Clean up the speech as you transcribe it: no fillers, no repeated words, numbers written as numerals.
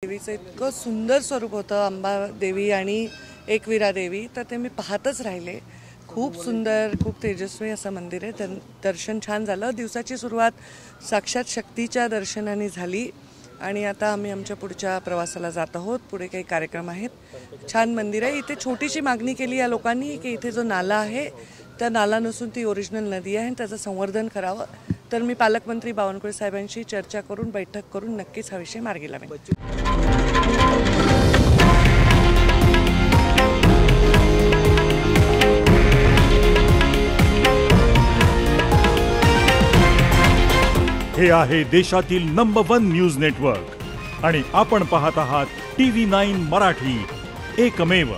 देवीचं इतकं सुंदर स्वरूप होतं अंबा देवी आणि एकविरा देवी, तर ते मी पाहतच राहिले। खूप सुंदर, खूप तेजस्वी असं मंदिर आहे। दर्शन छान झालं। दिवसाची सुरुवात साक्षात शक्तीच्या दर्शनाने झाली आणि आता आम्ही आमच्या पुढच्या प्रवासाला जात आहोत। पुढे काही कार्यक्रम आहेत। छान मंदिर आहे। इथे छोटीशी मागणी केली या लोकांनी की इथे जो नाला आहे त्या नाला नसून ती ओरिजिनल नदी आहे, त्याचं संवर्धन करावं। तर मी पालकमंत्री बावनकुळे साहेबांशी चर्चा करून बैठक करून नक्कीच हा विषय मार्गी लावेन। हे आहे देशातील नंबर 1 न्यूज नेटवर्क आणि आपण पाहत आहात TV9 मराठी, एकमेव।